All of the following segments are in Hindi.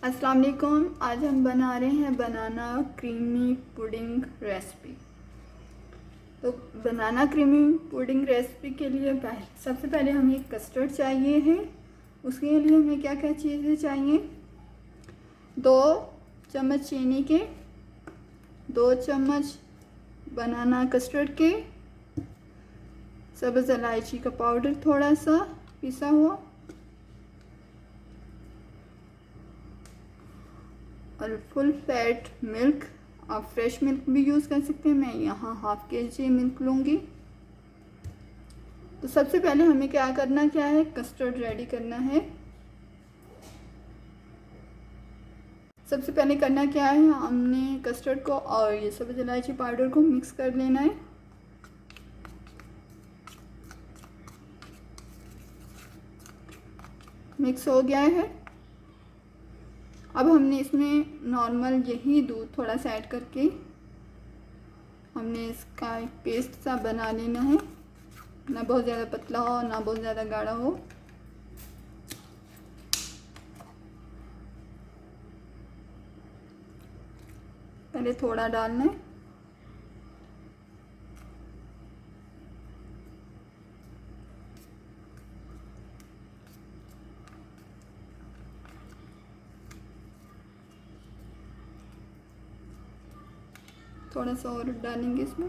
अस्सलाम वालेकुम। आज हम बना रहे हैं बनाना क्रीमी पुडिंग रेसिपी। तो बनाना क्रीमी पुडिंग रेसिपी के लिए सबसे पहले हमें कस्टर्ड चाहिए है। उसके लिए हमें क्या क्या चीज़ें चाहिए? 2 चम्मच चीनी के, 2 चम्मच बनाना कस्टर्ड के, सब्ज़ इलायची का पाउडर थोड़ा सा पिसा हुआ, और फुल फैट मिल्क। आप फ्रेश मिल्क भी यूज़ कर सकते हैं। मैं यहाँ हाफ kg मिल्क लूँगी। तो सबसे पहले हमें क्या है, कस्टर्ड रेडी करना है। सबसे पहले करना क्या है, हमने कस्टर्ड को और ये सब्ज़ इलायची पाउडर को मिक्स कर लेना है। मिक्स हो गया है। अब हमने इसमें नॉर्मल यही दूध थोड़ा सा ऐड करके हमने इसका एक पेस्ट सा बना लेना है। ना बहुत ज़्यादा पतला हो ना बहुत ज़्यादा गाढ़ा हो। पहले थोड़ा डालना है। थोड़ा सा और डालेंगे इसमें।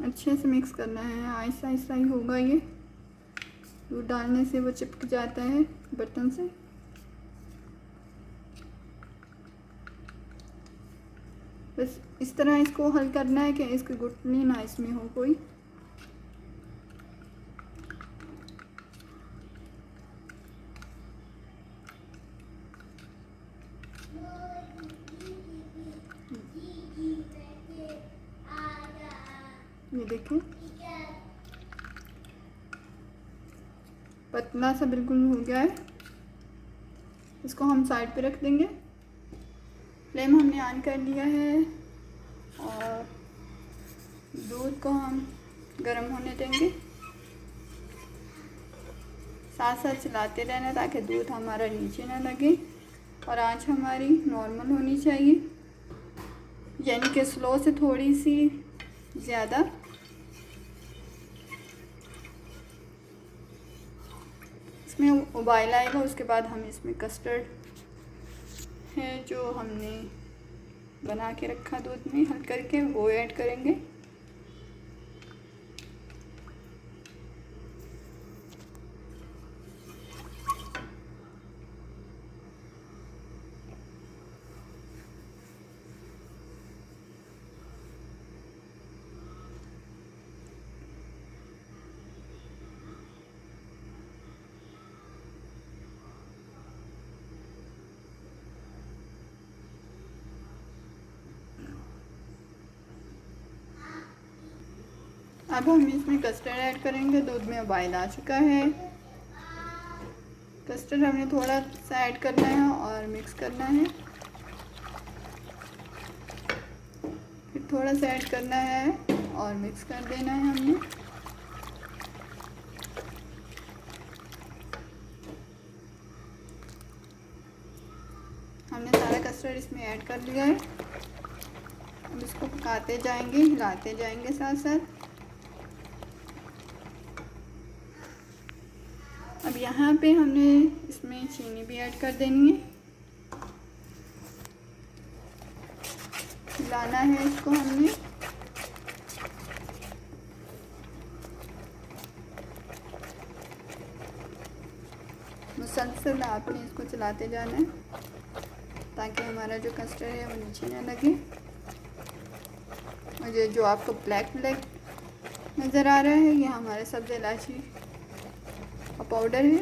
अच्छे से मिक्स करना है। आहिस्ता आहिस्ता ही होगा। ये दूध डालने से वो चिपक जाता है बर्तन से। बस इस तरह इसको हल करना है कि इसकी गुठली ना इसमें हो कोई। ये देखिए पतला सा बिल्कुल हो गया है। इसको हम साइड पे रख देंगे। फ्लेम हमने ऑन कर लिया है और दूध को हम गर्म होने देंगे। साथ साथ चलाते रहना ताकि दूध हमारा नीचे ना लगे। और आंच हमारी नॉर्मल होनी चाहिए, यानी कि स्लो से थोड़ी सी ज़्यादा। इसमें उबाल आएगा, उसके बाद हम इसमें कस्टर्ड है जो हमने बना के रखा दूध में हल करके वो ऐड करेंगे। अब हम इसमें कस्टर्ड ऐड करेंगे। दूध में उबाल आ चुका है। कस्टर्ड हमने थोड़ा सा ऐड करना है और मिक्स करना है। फिर थोड़ा सा ऐड करना है और मिक्स कर देना है हमने। हमने सारा कस्टर्ड इसमें ऐड कर लिया है। अब इसको पकाते जाएंगे, हिलाते जाएंगे साथ साथ। अब यहाँ पे हमने इसमें चीनी भी ऐड कर देनी है। हिलाना है इसको हमने। मुसलसल आपने इसको चलाते जाना है ताकि हमारा जो कस्टर्ड है वो नीचे ना लगे। और ये जो आपको ब्लैक नज़र आ रहा है ये हमारे सब्ज़ इलायची का पाउडर है।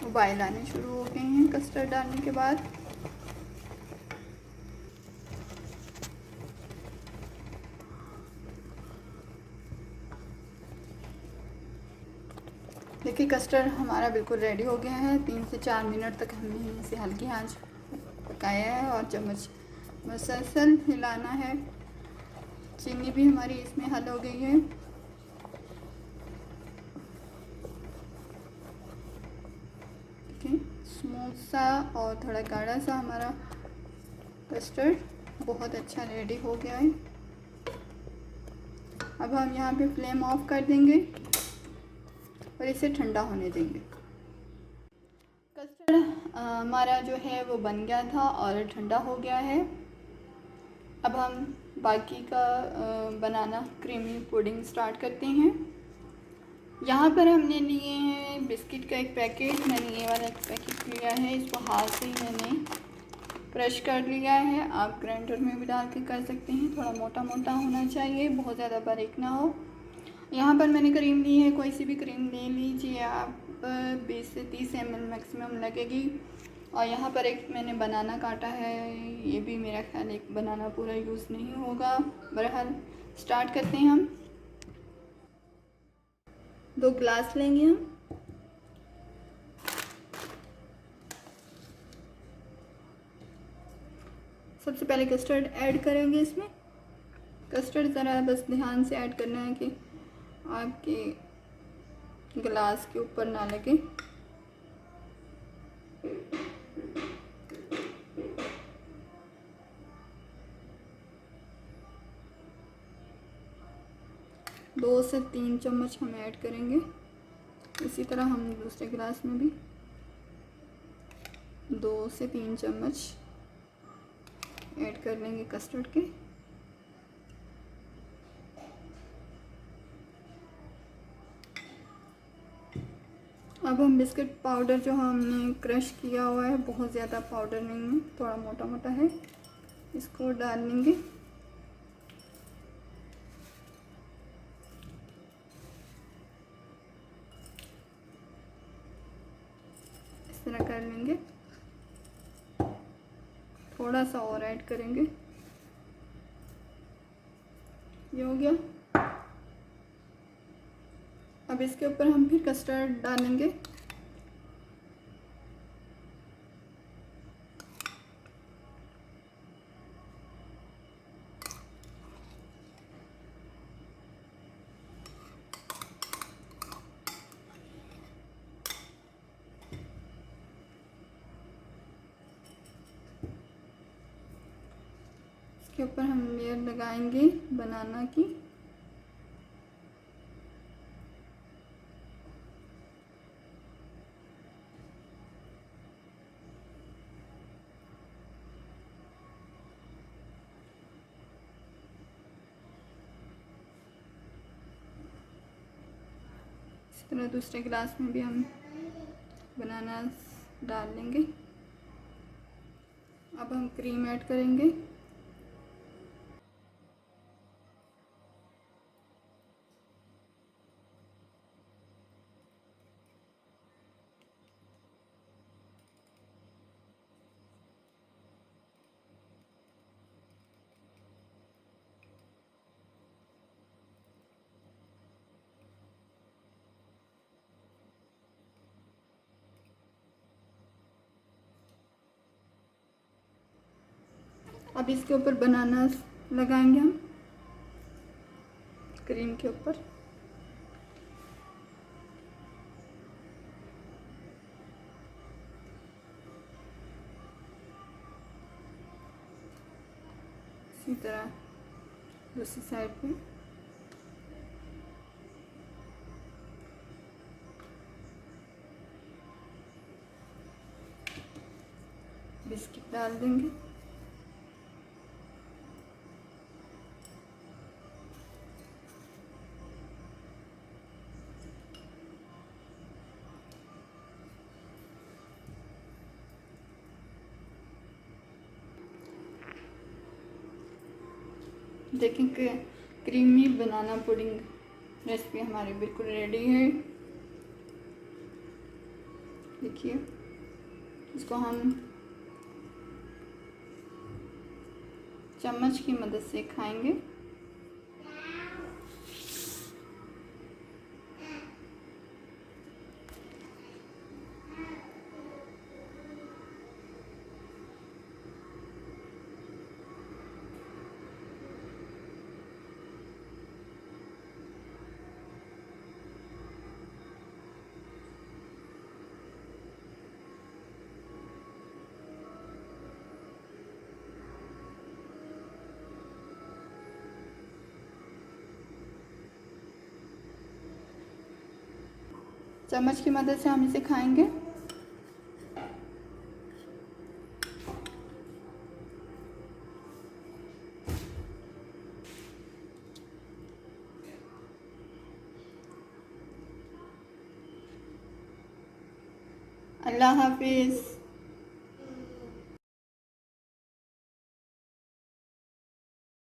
उबाल आने शुरू हो गए हैं कस्टर्ड डालने के बाद। कस्टर्ड हमारा बिल्कुल रेडी हो गया है। 3 से 4 मिनट तक हमने इसे हल्की आंच पकाया है और चम्मच मुसलसल हिलाना है। चीनी भी हमारी इसमें हल हो गई है। देखिए स्मूथ सा और थोड़ा गाढ़ा सा हमारा कस्टर्ड बहुत अच्छा रेडी हो गया है। अब हम यहाँ पे फ्लेम ऑफ कर देंगे और इसे ठंडा होने देंगे। कस्टर्ड हमारा जो है वो बन गया था और ठंडा हो गया है। अब हम बाकी का बनाना क्रीमी पुडिंग स्टार्ट करते हैं। यहाँ पर हमने लिए हैं बिस्किट का एक पैकेट। मैंने ये वाला एक पैकेट लिया है, इसको हाथ से ही मैंने क्रश कर लिया है। आप ग्राइंडर में भी डाल के कर सकते हैं। थोड़ा मोटा मोटा होना चाहिए, बहुत ज़्यादा बारीक ना हो। यहाँ पर मैंने क्रीम ली है, कोई सी भी क्रीम ले लीजिए आप। 20 से 30 ml मैक्सिमम लगेगी। और यहाँ पर एक मैंने बनाना काटा है, ये भी मेरा ख्याल एक बनाना पूरा यूज़ नहीं होगा। बहरहाल स्टार्ट करते हैं हम। 2 ग्लास लेंगे हम। सबसे पहले कस्टर्ड ऐड करेंगे इसमें। कस्टर्ड ज़रा बस ध्यान से ऐड करना है कि आपके गिलास के ऊपर ना लगे। दो से 3 चम्मच हम ऐड करेंगे। इसी तरह हम दूसरे गिलास में भी 2 से 3 चम्मच ऐड कर लेंगे कस्टर्ड के। अब हम बिस्किट पाउडर जो हमने क्रश किया हुआ है, बहुत ज़्यादा पाउडर नहीं है, थोड़ा मोटा मोटा है, इसको डाल लेंगे। इस तरह कर लेंगे। थोड़ा सा और ऐड करेंगे। ये हो गया। अब इसके ऊपर हम फिर कस्टर्ड डालेंगे। इसके ऊपर हम लेयर लगाएंगे बनाना की। इसी तरह दूसरे गिलास में भी हम बनाना डाल लेंगे। अब हम क्रीम ऐड करेंगे। अब इसके ऊपर बनाना लगाएंगे हम क्रीम के ऊपर। इसी तरह दूसरी साइड पे। बिस्किट डाल देंगे। देखें कि क्रीमी बनाना पुडिंग रेसिपी हमारी बिल्कुल रेडी है। देखिए इसको हम चम्मच की मदद से खाएंगे। चम्मच की मदद से हम इसे खाएंगे। अल्लाह हाफिज़।